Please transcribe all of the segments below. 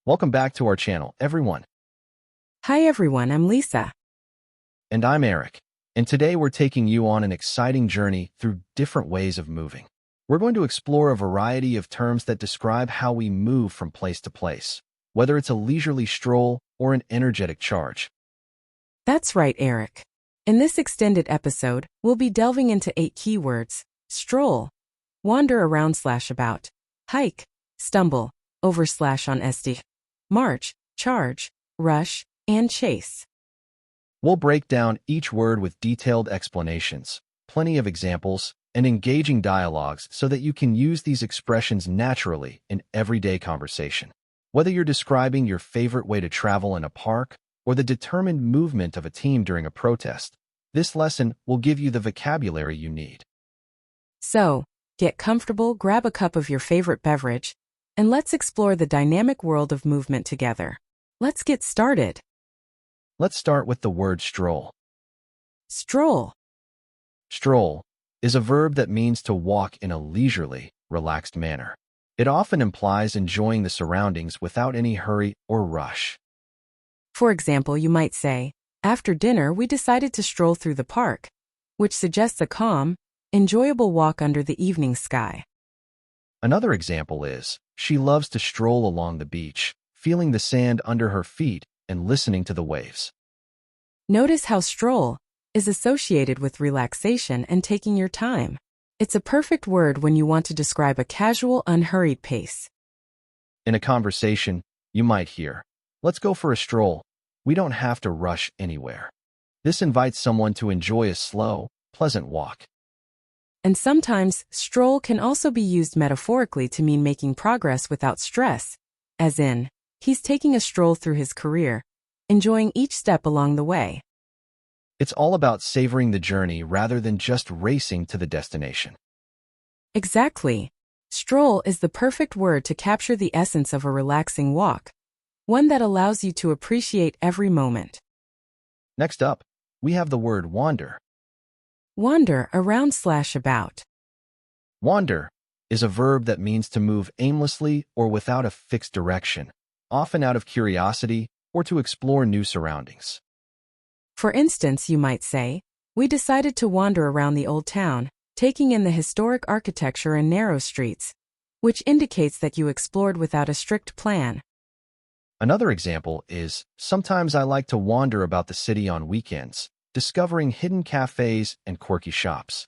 Welcome back to our channel, everyone. Hi everyone, I'm Lisa. And I'm Eric. And today we're taking you on an exciting journey through different ways of moving. We're going to explore a variety of terms that describe how we move from place to place, whether it's a leisurely stroll or an energetic charge. That's right, Eric. In this extended episode, we'll be delving into 8 keywords: stroll, wander around/about, hike, stumble, over/on march, charge, rush, and chase. We'll break down each word with detailed explanations, plenty of examples, and engaging dialogues so that you can use these expressions naturally in everyday conversation. Whether you're describing your favorite way to travel in a park or the determined movement of a team during a protest, this lesson will give you the vocabulary you need. So, get comfortable, grab a cup of your favorite beverage, and let's explore the dynamic world of movement together. Let's get started. Let's start with the word stroll. Stroll. Stroll is a verb that means to walk in a leisurely, relaxed manner. It often implies enjoying the surroundings without any hurry or rush. For example, you might say, after dinner we decided to stroll through the park, which suggests a calm, enjoyable walk under the evening sky. Another example is, she loves to stroll along the beach, feeling the sand under her feet and listening to the waves. Notice how stroll is associated with relaxation and taking your time. It's a perfect word when you want to describe a casual, unhurried pace. In a conversation, you might hear, "Let's go for a stroll. We don't have to rush anywhere." This invites someone to enjoy a slow, pleasant walk. And sometimes, stroll can also be used metaphorically to mean making progress without stress, as in, he's taking a stroll through his career, enjoying each step along the way. It's all about savoring the journey rather than just racing to the destination. Exactly. Stroll is the perfect word to capture the essence of a relaxing walk, one that allows you to appreciate every moment. Next up, we have the word wander. Wander around/about. Wander is a verb that means to move aimlessly or without a fixed direction, often out of curiosity or to explore new surroundings. For instance, you might say, we decided to wander around the old town, taking in the historic architecture and narrow streets, which indicates that you explored without a strict plan. Another example is, sometimes I like to wander about the city on weekends, discovering hidden cafes and quirky shops.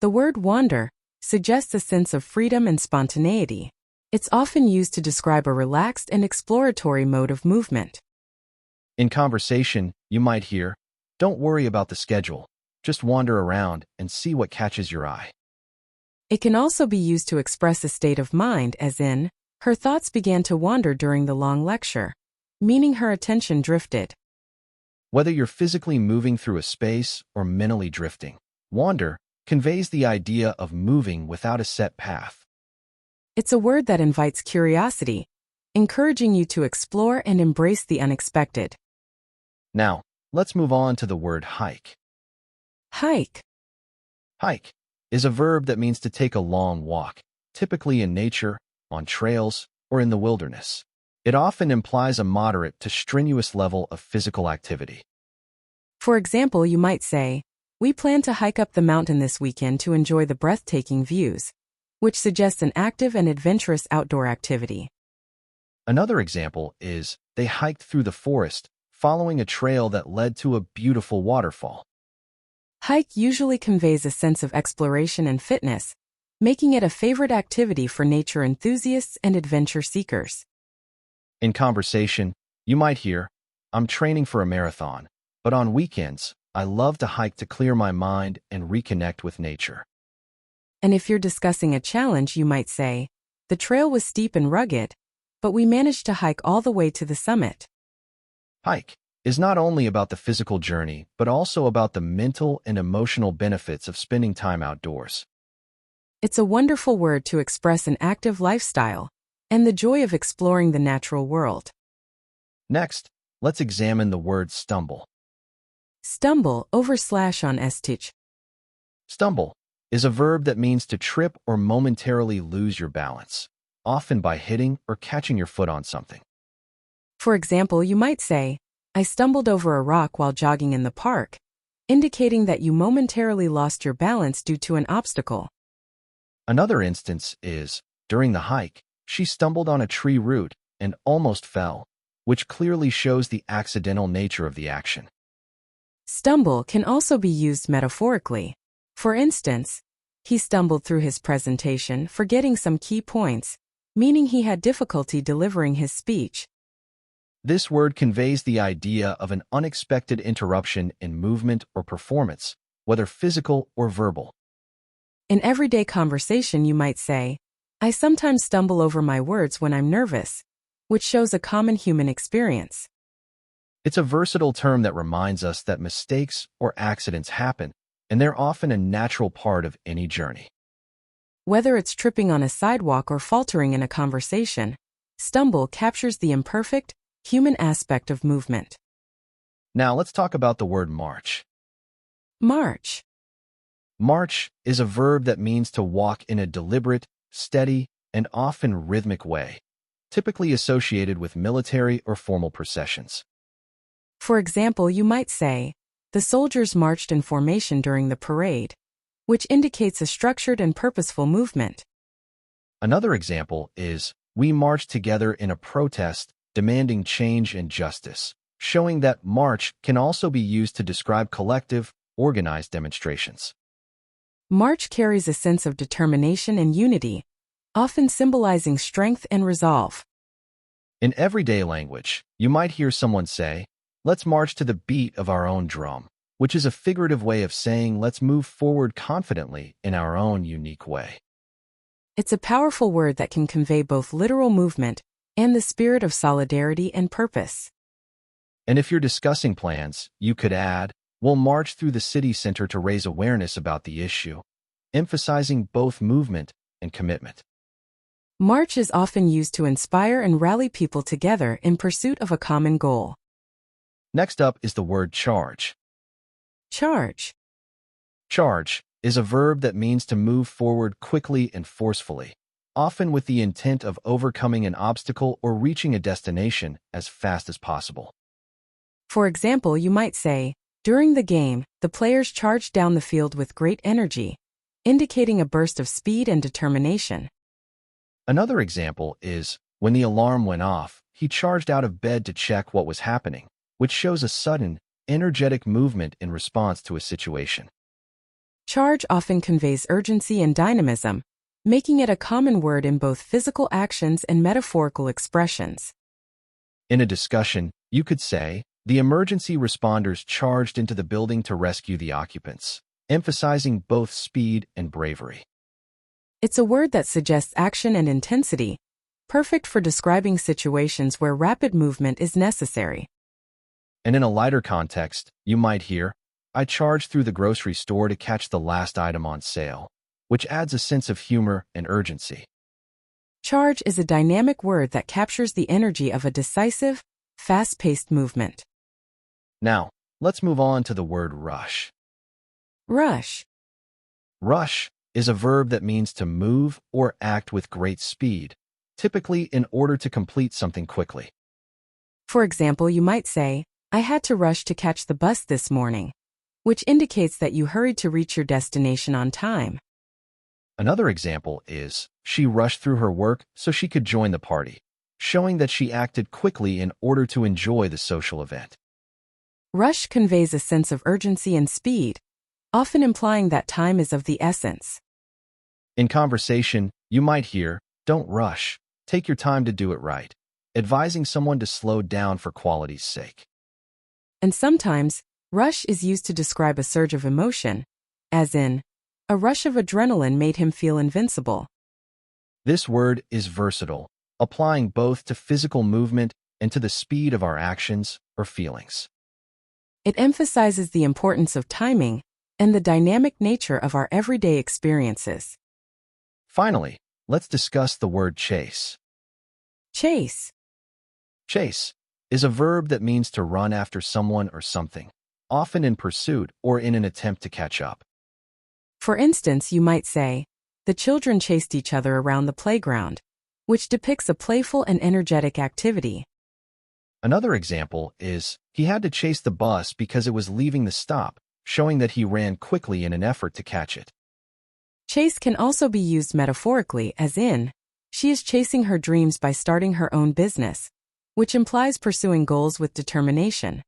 The word wander suggests a sense of freedom and spontaneity. It's often used to describe a relaxed and exploratory mode of movement. In conversation, you might hear, "Don't worry about the schedule. Just wander around and see what catches your eye." It can also be used to express a state of mind, as in, her thoughts began to wander during the long lecture, meaning her attention drifted. Whether you're physically moving through a space or mentally drifting, wander conveys the idea of moving without a set path. It's a word that invites curiosity, encouraging you to explore and embrace the unexpected. Now, let's move on to the word hike. Hike. Hike is a verb that means to take a long walk, typically in nature, on trails, or in the wilderness. It often implies a moderate to strenuous level of physical activity. For example, you might say, we plan to hike up the mountain this weekend to enjoy the breathtaking views, which suggests an active and adventurous outdoor activity. Another example is, they hiked through the forest, following a trail that led to a beautiful waterfall. Hike usually conveys a sense of exploration and fitness, making it a favorite activity for nature enthusiasts and adventure seekers. In conversation, you might hear, "I'm training for a marathon, but on weekends, I love to hike to clear my mind and reconnect with nature." And if you're discussing a challenge, you might say, the trail was steep and rugged, but we managed to hike all the way to the summit. Hike is not only about the physical journey, but also about the mental and emotional benefits of spending time outdoors. It's a wonderful word to express an active lifestyle and the joy of exploring the natural world. Next, let's examine the word stumble. Stumble over/on. Stumble is a verb that means to trip or momentarily lose your balance, often by hitting or catching your foot on something. For example, you might say, I stumbled over a rock while jogging in the park, indicating that you momentarily lost your balance due to an obstacle. Another instance is, during the hike, she stumbled on a tree root and almost fell, which clearly shows the accidental nature of the action. Stumble can also be used metaphorically. For instance, he stumbled through his presentation, forgetting some key points, meaning he had difficulty delivering his speech. This word conveys the idea of an unexpected interruption in movement or performance, whether physical or verbal. In everyday conversation, you might say, I sometimes stumble over my words when I'm nervous, which shows a common human experience. It's a versatile term that reminds us that mistakes or accidents happen, and they're often a natural part of any journey. Whether it's tripping on a sidewalk or faltering in a conversation, stumble captures the imperfect, human aspect of movement. Now let's talk about the word march. March. March is a verb that means to walk in a deliberate, steady, and often rhythmic way, typically associated with military or formal processions. For example, you might say, the soldiers marched in formation during the parade, which indicates a structured and purposeful movement. Another example is, we marched together in a protest demanding change and justice, showing that march can also be used to describe collective, organized demonstrations. March carries a sense of determination and unity, often symbolizing strength and resolve. In everyday language, you might hear someone say, let's march to the beat of our own drum, which is a figurative way of saying let's move forward confidently in our own unique way. It's a powerful word that can convey both literal movement and the spirit of solidarity and purpose. And if you're discussing plans, you could add, we'll march through the city center to raise awareness about the issue, emphasizing both movement and commitment. March is often used to inspire and rally people together in pursuit of a common goal. Next up is the word charge. Charge. Charge is a verb that means to move forward quickly and forcefully, often with the intent of overcoming an obstacle or reaching a destination as fast as possible. For example, you might say, during the game, the players charged down the field with great energy, indicating a burst of speed and determination. Another example is, when the alarm went off, he charged out of bed to check what was happening, which shows a sudden, energetic movement in response to a situation. Charge often conveys urgency and dynamism, making it a common word in both physical actions and metaphorical expressions. In a discussion, you could say, the emergency responders charged into the building to rescue the occupants, emphasizing both speed and bravery. It's a word that suggests action and intensity, perfect for describing situations where rapid movement is necessary. And in a lighter context, you might hear, I charged through the grocery store to catch the last item on sale, which adds a sense of humor and urgency. Charge is a dynamic word that captures the energy of a decisive, fast-paced movement. Now, let's move on to the word rush. Rush. Rush is a verb that means to move or act with great speed, typically in order to complete something quickly. For example, you might say, I had to rush to catch the bus this morning, which indicates that you hurried to reach your destination on time. Another example is, she rushed through her work so she could join the party, showing that she acted quickly in order to enjoy the social event. Rush conveys a sense of urgency and speed, often implying that time is of the essence. In conversation, you might hear, don't rush, take your time to do it right, advising someone to slow down for quality's sake. And sometimes, rush is used to describe a surge of emotion, as in, a rush of adrenaline made him feel invincible. This word is versatile, applying both to physical movement and to the speed of our actions or feelings. It emphasizes the importance of timing and the dynamic nature of our everyday experiences. Finally, let's discuss the word chase. Chase. Chase is a verb that means to run after someone or something, often in pursuit or in an attempt to catch up. For instance, you might say, the children chased each other around the playground, which depicts a playful and energetic activity. Another example is, he had to chase the bus because it was leaving the stop, showing that he ran quickly in an effort to catch it. Chase can also be used metaphorically, as in, she is chasing her dreams by starting her own business, which implies pursuing goals with determination.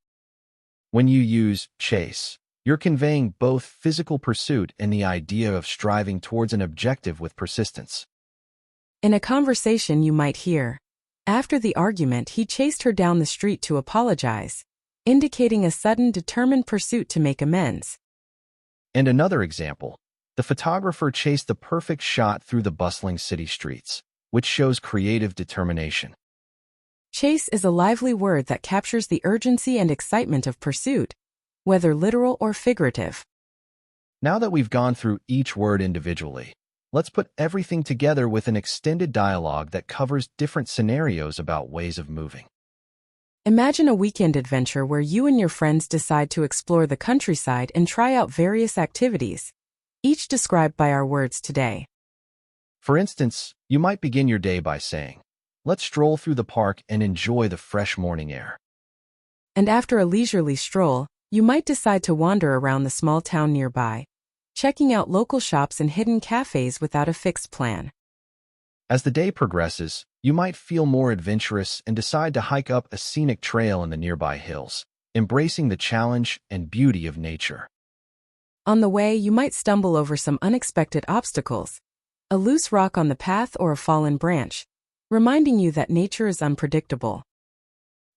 When you use chase, you're conveying both physical pursuit and the idea of striving towards an objective with persistence. In a conversation you might hear, after the argument he chased her down the street to apologize, indicating a sudden determined pursuit to make amends. And another example, the photographer chased the perfect shot through the bustling city streets, which shows creative determination. Chase is a lively word that captures the urgency and excitement of pursuit, whether literal or figurative. Now that we've gone through each word individually, let's put everything together with an extended dialogue that covers different scenarios about ways of moving. Imagine a weekend adventure where you and your friends decide to explore the countryside and try out various activities, each described by our words today. For instance, you might begin your day by saying, "Let's stroll through the park and enjoy the fresh morning air." And after a leisurely stroll, you might decide to wander around the small town nearby, checking out local shops and hidden cafes without a fixed plan. As the day progresses, you might feel more adventurous and decide to hike up a scenic trail in the nearby hills, embracing the challenge and beauty of nature. On the way, you might stumble over some unexpected obstacles, a loose rock on the path or a fallen branch, reminding you that nature is unpredictable.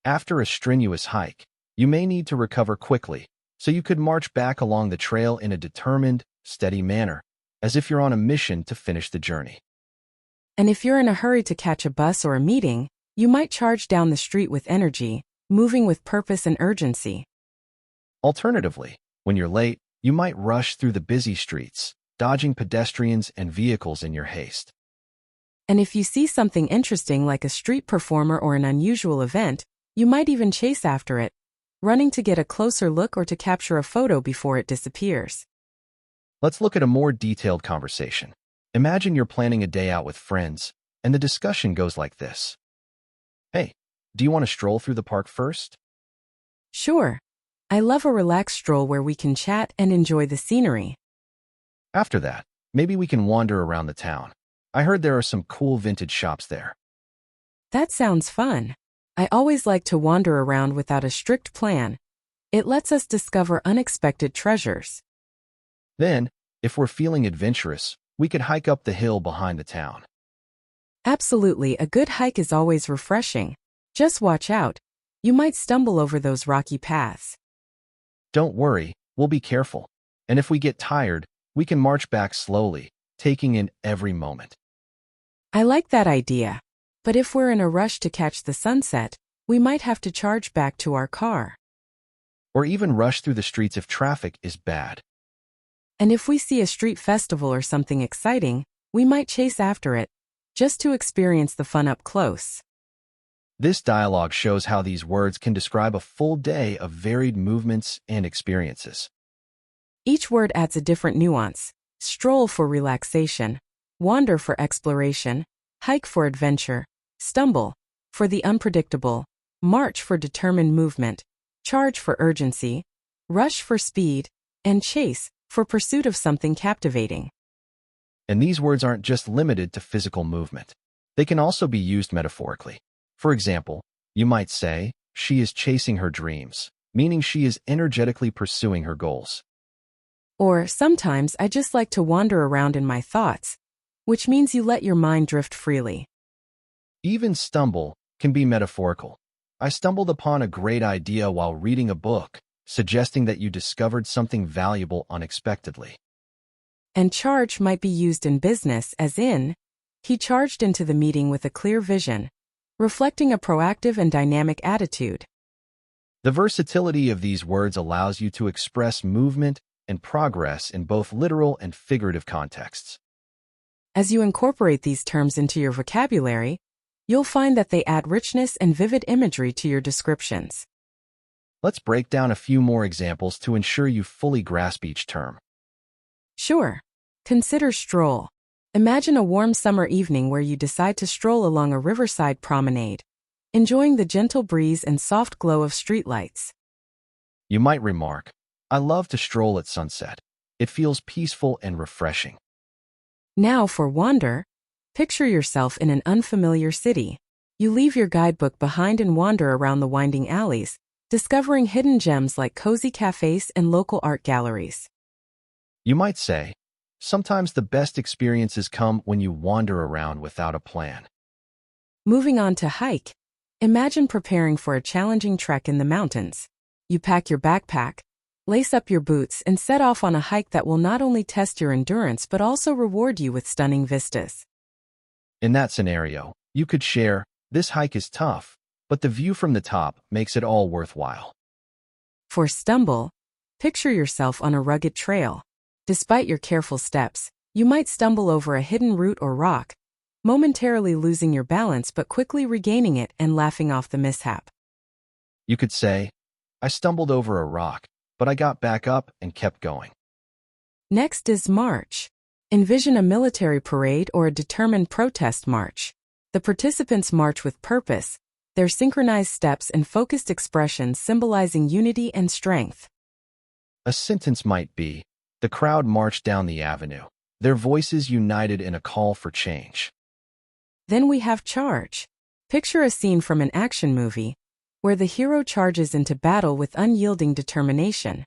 After a strenuous hike, you may need to recover quickly, so you could march back along the trail in a determined, steady manner, as if you're on a mission to finish the journey. And if you're in a hurry to catch a bus or a meeting, you might charge down the street with energy, moving with purpose and urgency. Alternatively, when you're late, you might rush through the busy streets, dodging pedestrians and vehicles in your haste. And if you see something interesting like a street performer or an unusual event, you might even chase after it, running to get a closer look or to capture a photo before it disappears. Let's look at a more detailed conversation. Imagine you're planning a day out with friends, and the discussion goes like this. "Hey, do you want to stroll through the park first?" Sure. I love a relaxed stroll where we can chat and enjoy the scenery. After that, maybe we can wander around the town. I heard there are some cool vintage shops there. That sounds fun. I always like to wander around without a strict plan. It lets us discover unexpected treasures. Then, if we're feeling adventurous, we could hike up the hill behind the town. Absolutely, a good hike is always refreshing. Just watch out. You might stumble over those rocky paths. Don't worry, we'll be careful. And if we get tired, we can march back slowly, taking in every moment. I like that idea. But if we're in a rush to catch the sunset, we might have to charge back to our car. Or even rush through the streets if traffic is bad. And if we see a street festival or something exciting, we might chase after it, just to experience the fun up close. This dialogue shows how these words can describe a full day of varied movements and experiences. Each word adds a different nuance. Stroll for relaxation, wander for exploration, hike for adventure, stumble for the unpredictable, march for determined movement, charge for urgency, rush for speed, and chase for pursuit of something captivating. And these words aren't just limited to physical movement. They can also be used metaphorically. For example, you might say, "She is chasing her dreams," meaning she is energetically pursuing her goals. Or sometimes I just like to wander around in my thoughts, which means you let your mind drift freely. Even stumble can be metaphorical. I stumbled upon a great idea while reading a book, suggesting that you discovered something valuable unexpectedly. And charge might be used in business as in, he charged into the meeting with a clear vision, reflecting a proactive and dynamic attitude. The versatility of these words allows you to express movement and progress in both literal and figurative contexts. As you incorporate these terms into your vocabulary, you'll find that they add richness and vivid imagery to your descriptions. Let's break down a few more examples to ensure you fully grasp each term. Sure. Consider stroll. Imagine a warm summer evening where you decide to stroll along a riverside promenade, enjoying the gentle breeze and soft glow of streetlights. You might remark, I love to stroll at sunset. It feels peaceful and refreshing. Now for wander. Picture yourself in an unfamiliar city. You leave your guidebook behind and wander around the winding alleys, discovering hidden gems like cozy cafes and local art galleries. You might say, sometimes the best experiences come when you wander around without a plan. Moving on to hike. Imagine preparing for a challenging trek in the mountains. You pack your backpack, lace up your boots, and set off on a hike that will not only test your endurance but also reward you with stunning vistas. In that scenario, you could share, this hike is tough, but the view from the top makes it all worthwhile. For stumble, picture yourself on a rugged trail. Despite your careful steps, you might stumble over a hidden root or rock, momentarily losing your balance but quickly regaining it and laughing off the mishap. You could say, I stumbled over a rock, but I got back up and kept going. Next is march. Envision a military parade or a determined protest march. The participants march with purpose, their synchronized steps and focused expressions symbolizing unity and strength. A sentence might be, the crowd marched down the avenue, their voices united in a call for change. Then we have charge. Picture a scene from an action movie, where the hero charges into battle with unyielding determination.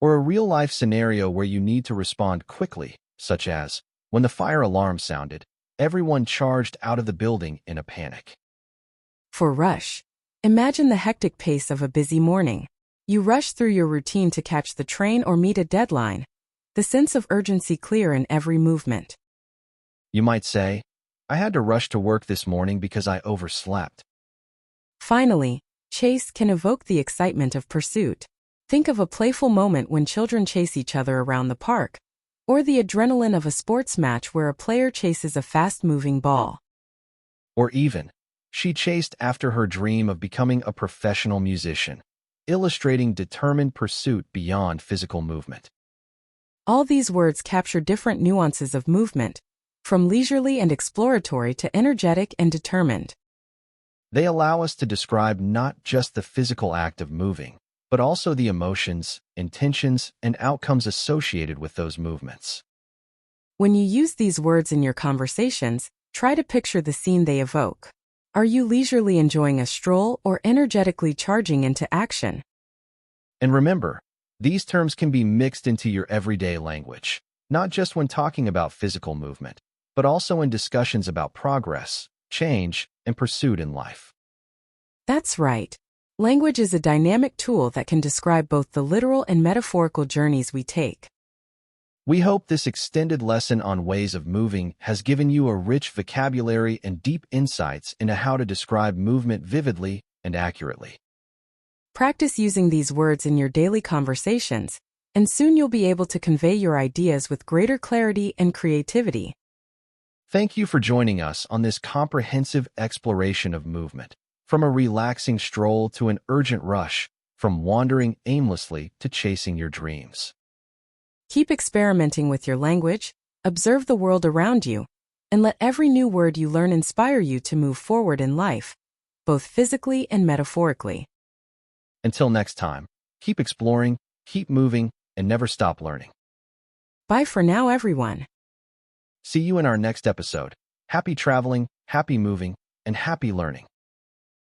Or a real-life scenario where you need to respond quickly, such as, when the fire alarm sounded, everyone charged out of the building in a panic. For rush, imagine the hectic pace of a busy morning. You rush through your routine to catch the train or meet a deadline, the sense of urgency clear in every movement. You might say, I had to rush to work this morning because I overslept. Finally, chase can evoke the excitement of pursuit. Think of a playful moment when children chase each other around the park, or the adrenaline of a sports match where a player chases a fast-moving ball. Or even, she chased after her dream of becoming a professional musician, illustrating determined pursuit beyond physical movement. All these words capture different nuances of movement, from leisurely and exploratory to energetic and determined. They allow us to describe not just the physical act of moving, but also the emotions, intentions, and outcomes associated with those movements. When you use these words in your conversations, try to picture the scene they evoke. Are you leisurely enjoying a stroll or energetically charging into action? And remember, these terms can be mixed into your everyday language, not just when talking about physical movement, but also in discussions about progress, change, and pursuit in life. That's right. Language is a dynamic tool that can describe both the literal and metaphorical journeys we take. We hope this extended lesson on ways of moving has given you a rich vocabulary and deep insights into how to describe movement vividly and accurately. Practice using these words in your daily conversations, and soon you'll be able to convey your ideas with greater clarity and creativity. Thank you for joining us on this comprehensive exploration of movement, from a relaxing stroll to an urgent rush, from wandering aimlessly to chasing your dreams. Keep experimenting with your language, observe the world around you, and let every new word you learn inspire you to move forward in life, both physically and metaphorically. Until next time, keep exploring, keep moving, and never stop learning. Bye for now, everyone. See you in our next episode. Happy traveling, happy moving, and happy learning.